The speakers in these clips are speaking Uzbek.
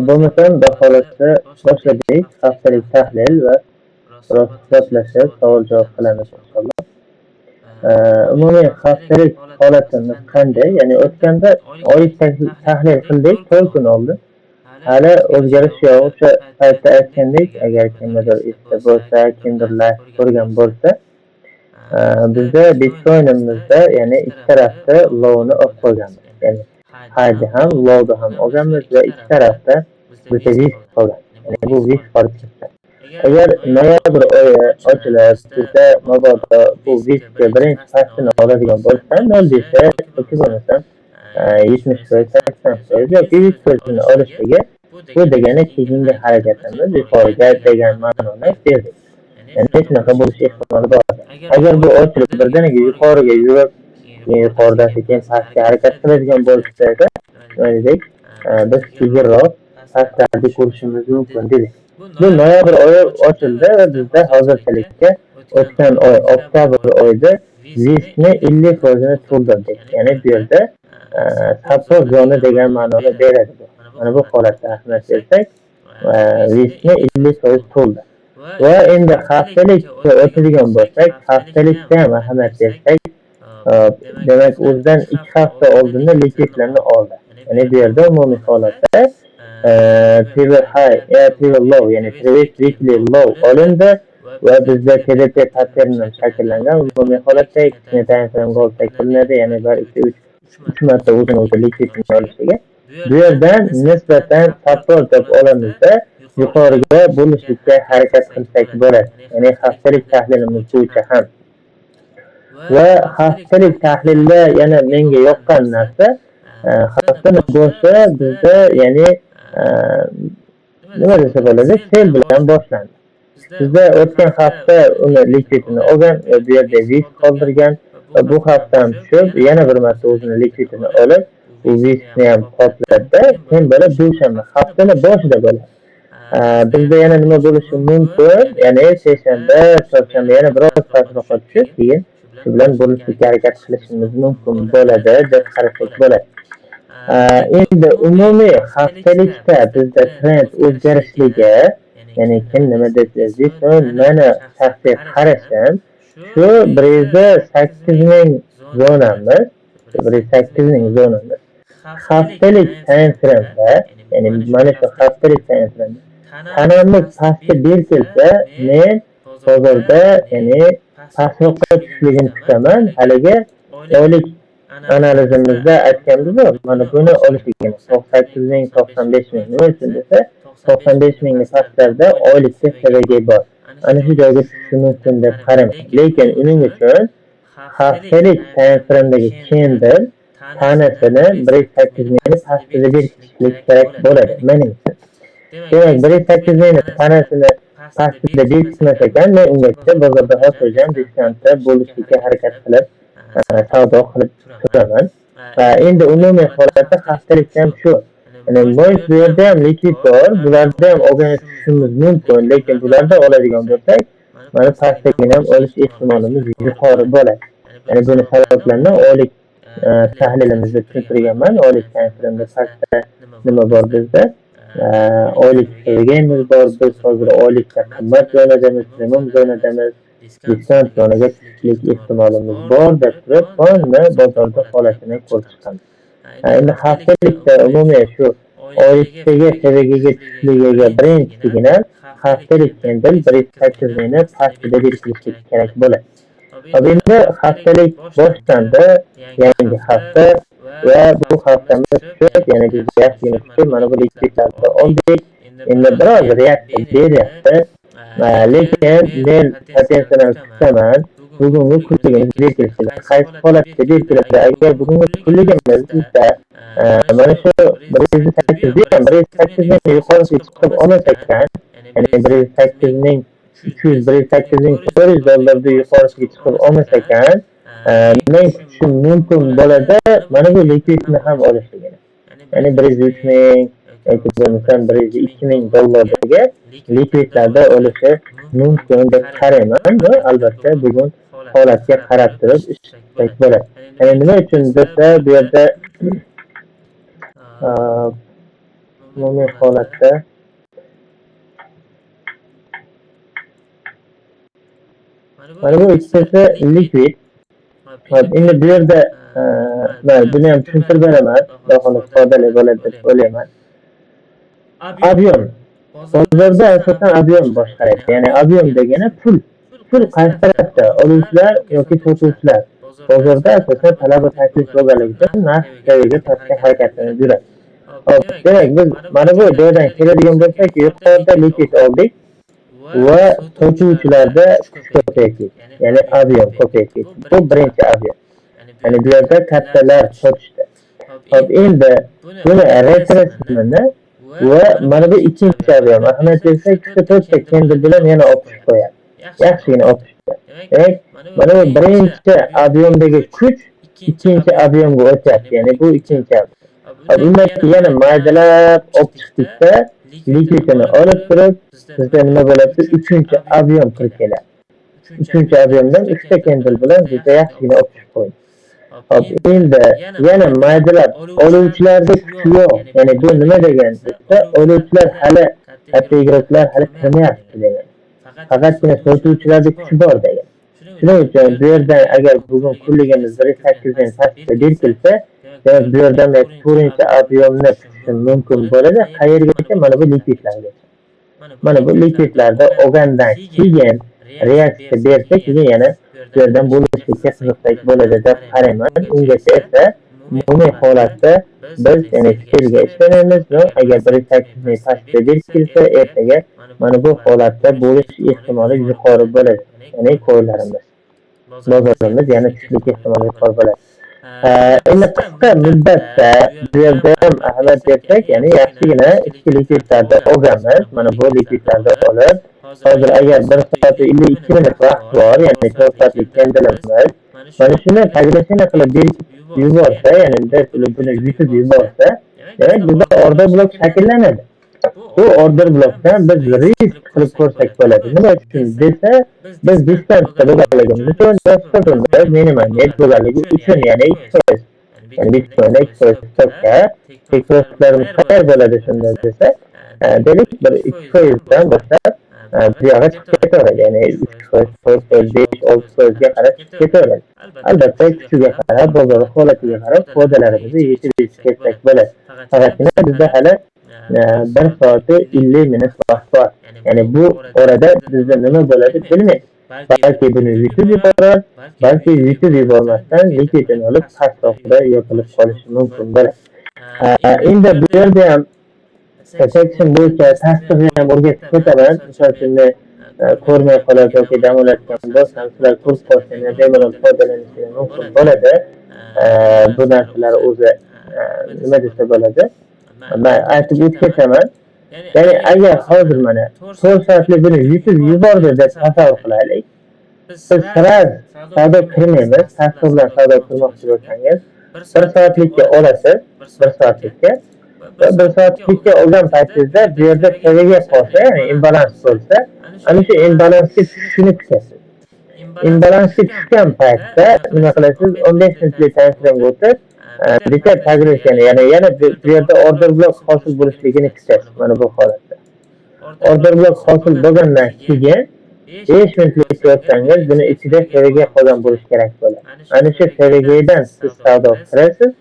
Bo'lmasam baholashni boshladik. Haftalik tahlil va biroz suhbatlashib, savol-javob qilamiz inshaalloh. Umumiy haftalik holatimiz qanday? Ya'ni o'tganda oylik tahlil qildik 4 kun oldin. Hali o'zgarish yo'q. O'sha paytda aytgandik, agar kimnidir esida bo'lsa, kimdir live ko'rgan bo'lsa, bizda Bitcoin'imizda ya'ni ikki tarafda low'ni olib qo'yganmiz. Ya'ni high'ni ham, low'ni ham olganmiz va ikki tarafda bizda risk qolgan. Ya'ni bu risk parchasi. Agar noyabr oyi ochilib, sizda mabodo bu riskni birinchi pastini oladigan bo'lsa, 0.5 yoki bo'lmasam 70%, 80% yoki 100%ni olishligi, bu degani keyingi harakatimiz yuqoriga degan ma'noni berdik. Ya'ni shunaqa bo'lish ehtimoli bor. Agar bu ochilib birdaniga yuqoriga yurib, yuqoridan sekin pastga harakat qiladigan bo'lsa, dedik, biz tezroq pastlarni ko'rishimiz mumkin dedik. Bu noyabr oyi ochildi va bizda hozirchalikka o'tgan oy oktabr oyida riskni 50%ni to'ldirdik. Ya'ni bu yerda support zona degan ma'noni beradi. Mana bu holatda ahamiyat bersak, riskni 50% to'ldi. Va endi haftalikka o'tadigan bo'lsak, haftalikda ham ahamiyat bersak, demak o'zidan 2 hafta oldinda likvidlarni oldi. Ya'ni bu yerda umumiy holatda previous high, previous low, ya'ni previous weekly low olindi va bizda TDP patterndan shakllangan umumiy holatda kichkina time frame olsak qilinadi, ya'ni 1-2-3 marta o'zini likvidni olishiga. Bu yerdan nisbatan support deb olamizda yuqoriga bo'lishlikka harakat qilsak bo'ladi. Ya'ni haftalik tahlilimiz bo'yicha ham. Va haftalik tahlilda yana menga yoqqan narsa, haftaning boshi bizda ya'ni nima desa bo'ladi, sel bilan boshlandi. Bizda o'tgan hafta uni likvidini olgan, bu yerda risk qoldirgan va bu hafta ham tushib, yana bir marta o'zini likvidini olib, bu riskni ham qopladi. Keyin bola dushanba haftani boshida bo'ladi. Bizda yana nima bo'lishi mumkin? Ya'ni seshanba, chorshanba yana biroz pastroqqa tushib, keyin shu bilan bo'lishga harakat qilishimiz mumkin bo'ladi deb qarasak bo'ladi. Endi umumiy haftalikda bizda trend o'zgarishligi, ya'ni kim nima desa, mana shaxsiy qarashim shu 108,000 zonamiz, 108,000 zonamiz. Haftalik time frame'da, ya'ni mana shu haftalik time frame'da tanamiz pastga berkilsa, men hozirda ya'ni pastroqqa tushishligini kutaman. Haligi oylik analizimizda aytganmiz, mana buni olishligini 98,000, 95,000 nima uchun desa, 95,000 pastlarda oylik seviyagi bor. Ana shu joyga tushishi mumkin deb qaramayman. Lekin uning uchun haftalik time frame'dagi candle tanasini 108,000 pastida berkitishlik kerak bo'ladi menimcha. Demak, 108,000 tanasini pastida berkitmas ekan, men ungacha bozorda xotirjam diskantda bo'lishga harakat qilib savdo qilib turaman. Va endi umumiy holatda haftalikda ham shu. Ya'ni bu yerda ham likvid bor, bularda ham olgani tushishimiz mumkin, lekin bularda oladigan bo'lsak, mana pastdagina ham olish ehtimolimiz yuqori bo'ladi. Ya'ni buni sabablarini oylik tahlilimizda tushuntirganman. Oylik time frame'da pastda nima bor bizda? Oylik seviyamiz bor. Biz hozir oylikda qimmat zonadamiz, premium zonadamiz, diskant zonaga tushishlik ehtimolimiz bor deb turib, qonni bozorda holatini ko'rib chiqamiz. Endi haftalikda umumiy shu oylikdagi seviyaga tushishligiga birinchi signal haftalik candle 108,000 pastida berkitishlik kerak bo'ladi. Endi haftalik boshlandi, yangi hafta va bu haftamiz tushib, yana bizga yaxshigina tushib, mana bu likvidlarni oldik. Endi biroz reaksiya beryapti. Lekin men potensial kutaman, bugungi kunligimiz berkilishida qaysi holatda berkiladi? Agar bugungi kunligimiz bizda mana shu 108,000 yuqoriga chiqib olmas ekan, ya'ni 108,300, 108,400 dollarda yuqorisiga chiqib olmas ekan, men kutishim mumkin bo'ladi mana bu likvidni ham olishligini. Ya'ni 103,000 yoki bo'lmasam 102,000 dollardagi likvidlarda olishi mumkin deb qarayman va albatta bugun holatga qarab turib ishlash bo'ladi. Ya'ni nima uchun desa, bu yerda umumiy holatda mana bu ikkisi likvid. Endi bu yerda buni ham tushuntirib beraman, xudo xohlasa foydali bo'ladi deb o'ylayman. Ob'yom. Bozorda asosan ob'yom boshqaradi. Ya'ni ob'yom degani pul. Pul qaysi tarafda? Oluvchilar yoki sotuvchilar. Bozorda asosan talab va taklif bo'lganligi uchun narx seviyaga tortishga harakatlanib yuradi. Demak, biz mana bu joydan keladigan bo'lsak, yuqorida likvid oldik va sotuvchilarda kuch ko'payib ketdi. Ya'ni ob'yom ko'payib ketdi. Bu birinchi ob'yom. Ya'ni bu yerda kattalar sotishdi. Endi buni retrasini va mana bu ikkinchi ob'yom. Ahamiyat bersak, 4ta candle bilan yana o'pishib qo'yadi. Yaxshigina o'pishdi. Demak, mana bu birinchi ob'yomdagi kuch ikkinchi ob'yomga o'tyapti. Ya'ni bu ikkinchi ob'yom. Undan yana maydalab olib chiqdikda likvidini olib turib, bizda nima bo'ladi? Uchinchi ob'yom kirib keladi. Uchinchi ob'yomdan 3ta candle bilan bizda yaxshigina o'pishib qo'ydi. Endi yana maydalab oluvchilarda kuchi yo'q. Ya'ni bu nima degan desa, oluvchilar hali katta ig'roqlar hali kirmayapti degan. Faqatgina sotuvchilarda kuchi bor degan. Shuning uchun bu yerdan agar bugun kunligimiz 1.8 dan pastga berkilsa, demak bu yerdan 4-chi ob'yomni tutishim mumkin bo'ladi. Qayergacha? Mana bu likvidlarga. Mana bu likvidlarda olgandan keyin reaksiya bersa, keyin yana bu yerdan bo'lishga qiziqsak bo'ladi deb qarayman. Ungacha esa umumiy holatda biz ya'ni fikrga ishlamaymiz. Agar 1.8 dan pastga berkilsa, ertaga mana bu holatda bo'lish ehtimoli yuqori bo'ladi. Ya'ni qo'ylarimiz, bozorimiz yana tushlik ehtimoli yuqori bo'ladi. Endi qisqa muddatda bu yerda ham ahamiyat bersak, ya'ni yaxshigina ichki likvidlarda olganmiz. Mana bu likvidlarda olib, hozir agar 1 soat 52 minut vaqt bor, ya'ni 4 soatlik candleimiz, mana shuni taglashini qilib berib yuborsa, ya'ni buni yutib yuborsa, demak bizda order blok shakllanadi. Bu order blokdan biz risk qilib ko'rsak bo'ladi. Nima uchun desa, biz distansda bo'lganligimiz uchun stopda minimal net bo'lganligi uchun, ya'ni 2%. Ya'ni Bitcoinda 2% stopga tekrar qayer bo'ladi shunda desa, demak bir 2% dan boshlab bu yoqqa chiqib ketaveradi. Ya'ni 3%, 4%, 5%, 6%ga qarab chiqib ketaveradi. Albatta kuchiga qarab, bozor holatiga qarab foydalarimizni yetib ketsak bo'ladi. Faqatgina bizda hali 1 soat 50 minut vaqt bor. Ya'ni bu orada bizda nima bo'ladi bilmaymiz. Balki buni yutib yuborar, balki yutib yubormasdan likvidini olib pastroqda yo'qolib qolishi mumkin bo'ladi. Endi bu yerda ham section bo'yicha tasdiqni ham o'rgatib ketaman. Misol uchun ko'rmay qoladi yoki dam olayotgan bo'lsam, sizlar kurs ko'rsanglar bemalol foydalanishingiz mumkin bo'ladi. Bu narsalar o'zi nima desa bo'ladi? Men aytib o'tkaman. Ya'ni agar hozir mana 4 soatlik buni yutib yubordi deb tasavvur qilaylik. Biz sirasiz savdo qilmaymiz. Tasdiq bilan savdo qilmoqchi bo'lsangiz, 1 soatlikka olasiz, 1 soatlikka. Va 1 soatlikka olgan paytingizda bu yerda seviyaga qolsa, ya'ni imbalans bo'lsa, ana shu imbalansga tushishini kutasiz. Imbalansga tushgan paytda nima qilasiz? 15 minutlik time frame o'tib bitta taglashini, ya'ni yana bu yerda order blok hosil bo'lishligini kutasiz. Mana bu holatda. Order blok hosil bo'lgandan keyin 5 minutlik o'tsangiz, buni ichida seviyaga qolgan bo'lish kerak bo'ladi. Ana shu seviyadan siz savdo qilasiz.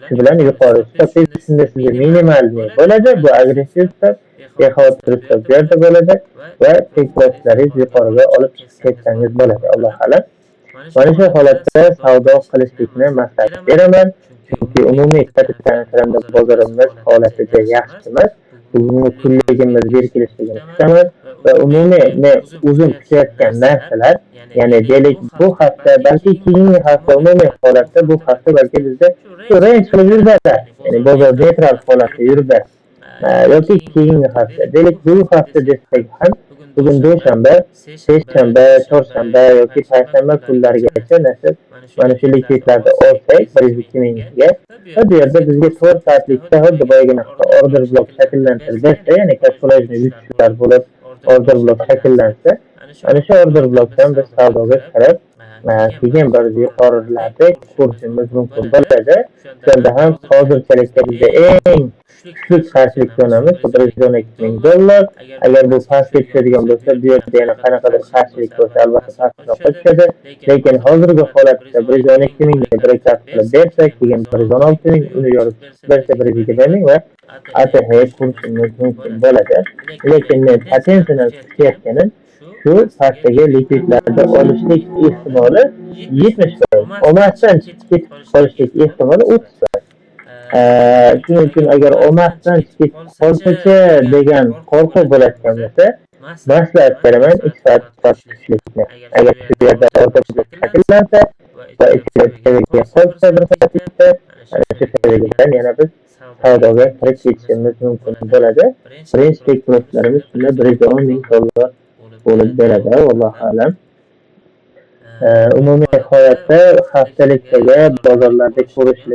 Shu bilan yuqori stop shunda sizga minimal bo'ladi. Bu agressiv stop, bexavotir stop bu yerda bo'ladi va tekroringizni yuqoriga olib chiqib ketsangiz bo'ladi. Alloh alam. Mana shu holatda savdo qilishlikni maslahat beraman. Chunki umumiy kapitalda bozorimiz holati juda yaxshi emas. Bugungi kunligimiz berkilishligini kutaman va umumiy men o'zim kutayotgan narsalar, ya'ni deylik bu hafta, balki keyingi hafta, umumiy holatda bu hafta balki bizda shu range qilib yuradi. Ya'ni bozor neytral holatda yuradi. Yoki keyingi hafta, deylik bu hafta desak ham bugun dushanba, seshanba, chorshanba yoki payshanba kunlarigacha nasib mana shu likvidlarni olsak 102 mingga, bu yerda bizga 4 soatlikda xuddi boyagina order blok shakllantirib bersa, ya'ni kalkulyatsiya yutishlar bo'lib order blok shakllansa, ana shu order blokdan biz savdoga kirib, keyin bir yuqorilarda ko'rishimiz mumkin bo'ladi. Shunda ham hozirchalikda bizda eng kuchli qarshilik ko'ramiz. Bu $112,000. Agar bu pastga tushadigan bo'lsa, bu yerda yana qanaqadir qarshilik bo'lsa, albatta pastroqqa tushadi. Lekin hozirgi holatda 112,000 brekap qilib bersak, keyin 116,000 uni yorib bersa 120,000 va ATH'ga kurishimiz mumkin bo'ladi. Lekin men potensiyadan kutayotganim shu pastdagi likvidlarni olishlik ehtimoli 70%. Olmasdan chiqib qolishlik ehtimoli 30%. Shuning uchun agar olmasdan chiqib qolsachi degan qo'rquv bo'layotgan bo'lsa, maslahat beraman X-Tushlikni. Agar shu yerda o'rta blok shakllansa va ichida qolsa bir paytda shu seviyadan yana biz savdoga kirib ketishimiz mumkin bo'ladi. Birinchi stop-losslarimiz shunda $110,000 bo'lib beradi. Allohu a'lam. Umumiy holatda haftalikdagi bozorlarda ko'rishlik